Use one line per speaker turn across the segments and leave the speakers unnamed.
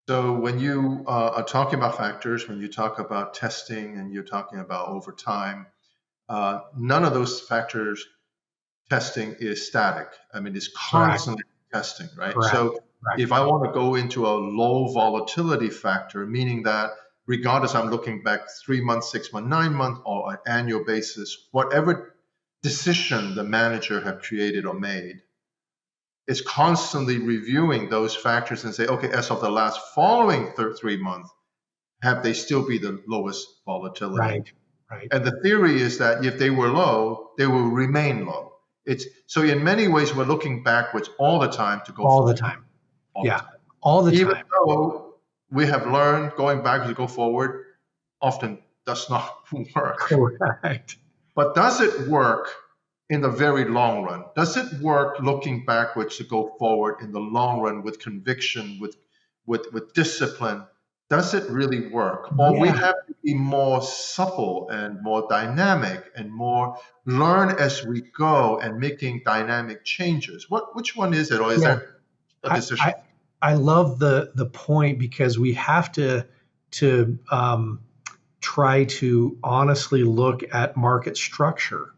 So when you are talking about factors, when you talk about testing and you're talking about over time, none of those factors testing is static. I mean, it's
Correct.
constantly testing, right?
Correct.
So
Correct.
if I want to go into a low volatility factor, meaning that regardless I'm looking back 3 months, 6 months, 9 months, or an annual basis, whatever decision the manager have created or made, is constantly reviewing those factors and say, okay, as of the last following 3 months, have they still be the lowest volatility?
Right. Right.
And the theory is that if they were low, they will remain low. It's so in many ways we're looking backwards all the time to go
All the
forward,
time.
all the
Yeah.
time.
All the
Even
time.
though we have learned going back to go forward often does not work.
Correct.
But does it work in the very long run? Does it work looking backwards to go forward in the long run with conviction, with discipline? Does it really work? Or we
Yeah.
have to be more supple and more dynamic and more learn as we go and making dynamic changes? Which one is it? Or is
Yeah.
there a
I,
decision?
I I love the point because we have to try to honestly look at market structure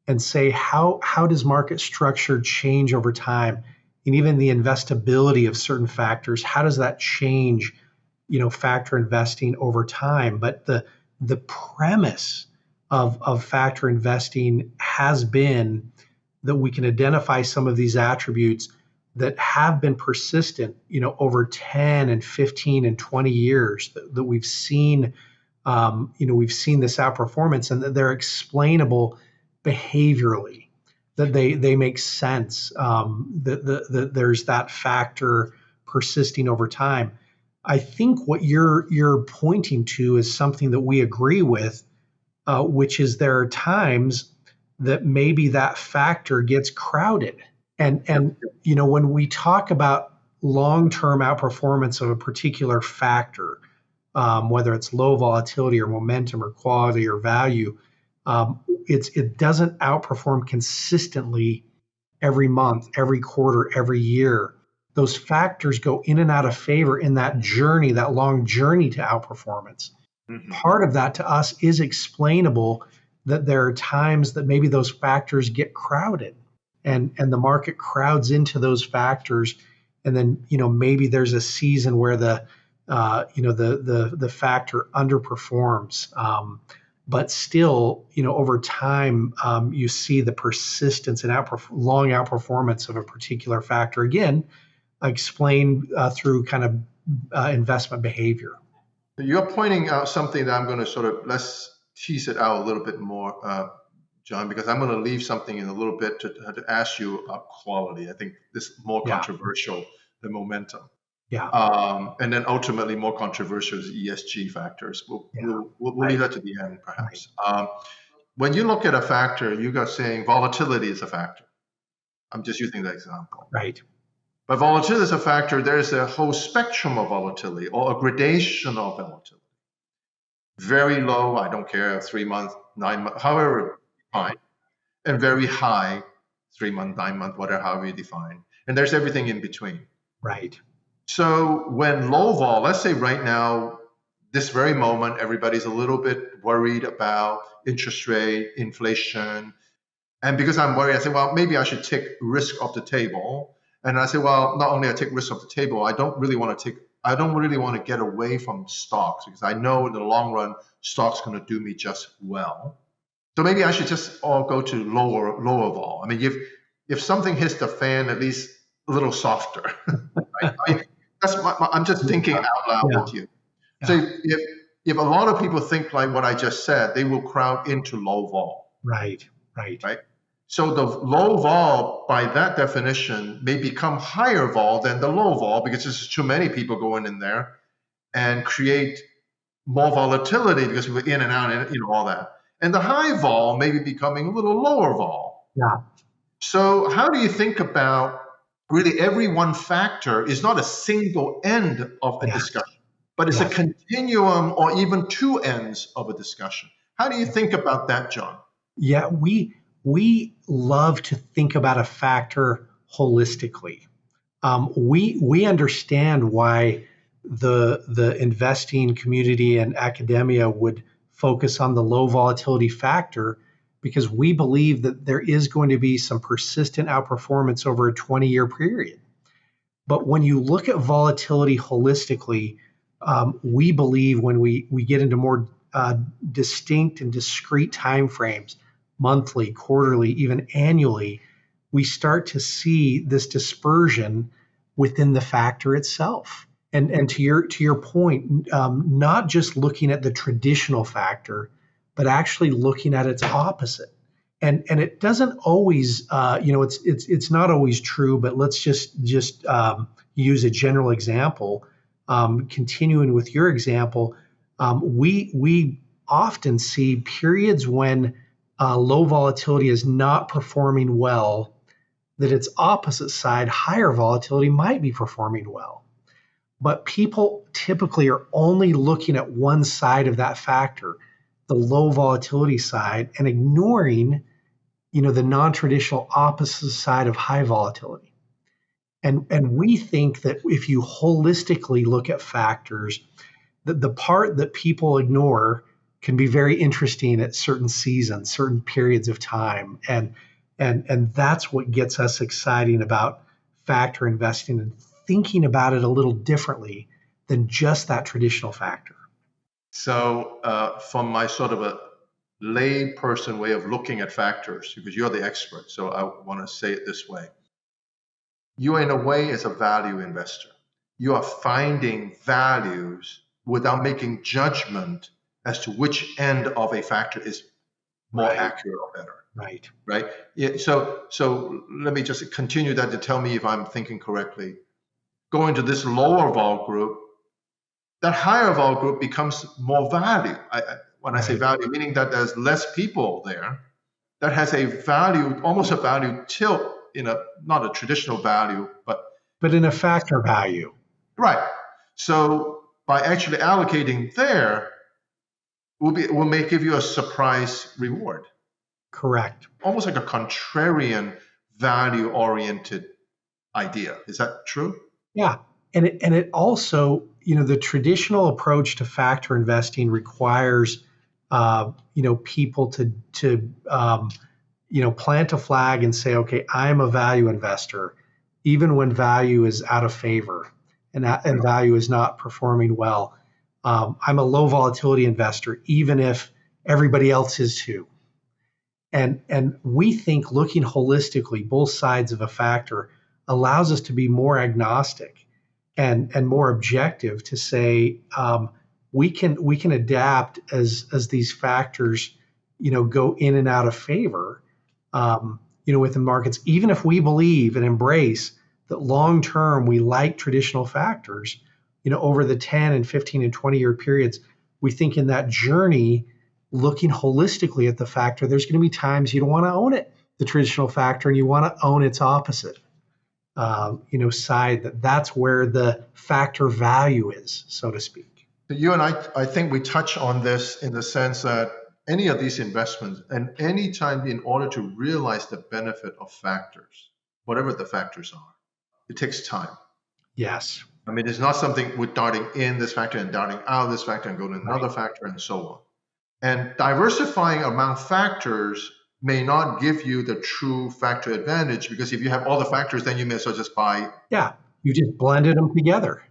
and say how does market structure change over time, and even the investability of certain factors, how does that change, factor investing over time. But the premise of factor investing has been that we can identify some of these attributes that have been persistent, over 10 and 15 and 20 years, that we've seen this outperformance, and that they're explainable behaviorally, that they make sense, that there's that factor persisting over time. I think what you're pointing to is something that we agree with, which is there are times that maybe that factor gets crowded. And when we talk about long-term outperformance of a particular factor, whether it's low volatility or momentum or quality or value, it doesn't outperform consistently every month, every quarter, every year. Those factors go in and out of favor in that journey, that long journey to outperformance.
Mhm.
Part of that to us is explainable, that there are times that maybe those factors get crowded, and the market crowds into those factors. And then, maybe there's a season where the factor underperforms. But still, over time, you see the persistence and long outperformance of a particular factor. Again, explained through kind of investment behavior.
You're pointing out something that I'm going to sort of let's tease it out a little bit more, John, because I'm going to leave something in a little bit to ask you about quality. I think this is more
Yeah,
controversial than momentum.
yeah,
And then ultimately more controversial is ESG factors.
yeah.
We'll leave
Right,
that to the end,
right,
perhaps. When you look at a factor, you got saying volatility is a factor. I'm just using that example.
right.
But volatility is a factor. There's a whole spectrum of volatility or a gradation of volatility. Very low, I don't care, 3 months, 9 months, however fine, and very high, 3 month, 9 month, whatever, however you define. And there's everything in between.
Right.
So when low vol, let's say right now, this very moment, everybody's a little bit worried about interest rate, inflation. And because I'm worried, I say, well, maybe I should take risk off the table. And I say, well, not only I take risk off the table, I don't really want to get away from stocks because I know in the long run, stocks going to do me just well. So maybe I should just all go to lower vol. I mean, if something hits the fan, at least a little softer. Right? I'm just thinking out loud
Yeah,
with you. So
yeah.
if a lot of people think like what I just said, they will crowd into low vol,
Right, right.
right? So the low vol, by that definition, may become higher vol than the low vol because there's too many people going in there and create more volatility because we're in and out and all that. And the high vol may be becoming a little lower vol.
Yeah,
So how do you think about really every one factor is not a single end of a
yeah,
discussion, but it's a
yeah.
continuum or even two ends of a discussion. How do you think about that, John?
Yeah, we love to think about a factor holistically. We understand why the investing community and academia would focus on the low volatility factor because we believe that there is going to be some persistent outperformance over a 20-year period. But when you look at volatility holistically, we believe when we get into more distinct and discrete timeframes, monthly, quarterly, even annually, we start to see this dispersion within the factor itself. And to your point, not just looking at the traditional factor, but actually looking at its opposite. And it doesn't always, it's not always true. But let's just use a general example. Continuing with your example, we often see periods when low volatility is not performing well, that its opposite side, higher volatility, might be performing well. But people typically are only looking at one side of that factor, the low volatility side, and ignoring, the non-traditional opposite side of high volatility. And we think that if you holistically look at factors, that the part that people ignore can be very interesting at certain seasons, certain periods of time. And that's what gets us excited about factor investing and thinking about it a little differently than just that traditional factor.
So, from my sort of a lay person way of looking at factors, because you're the expert, so I want to say it this way. You, in a way, as a value investor, you are finding values without making judgment as to which end of a factor is more accurate or better. Right. Yeah, so let me just continue that to tell me if I'm thinking correctly. Going to this lower vol group, that higher vol group becomes more value. When I say value, meaning that there's less people there, that has a value, almost a value tilt not a traditional value, but
in a factor value.
Right. So by actually allocating there, will give you a surprise reward.
Correct.
Almost like a contrarian value-oriented idea. Is that true?
Yeah. And it also, the traditional approach to factor investing requires, people to plant a flag and say, okay, I'm a value investor, even when value is out of favor and value is not performing well. I'm a low volatility investor, even if everybody else is too. And we think looking holistically, both sides of a factor allows us to be more agnostic and more objective to say we can adapt as these factors go in and out of favor within markets, even if we believe and embrace that long term we like traditional factors. Over the 10 and 15 and 20-year periods, we think in that journey, looking holistically at the factor, there's going to be times you don't want to own it, the traditional factor, and you want to own its opposite side. That's where the factor value is, so to speak.
You and I think we touch on this in the sense that any of these investments, and any time in order to realize the benefit of factors, whatever the factors are, it takes time.
Yes.
I mean, it's not something with darting in this factor and darting out of this factor and going to another factor and so on. And diversifying among factors may not give you the true factor advantage, because if you have all the factors, then you may as well just buy.
Yeah, you just blended them together.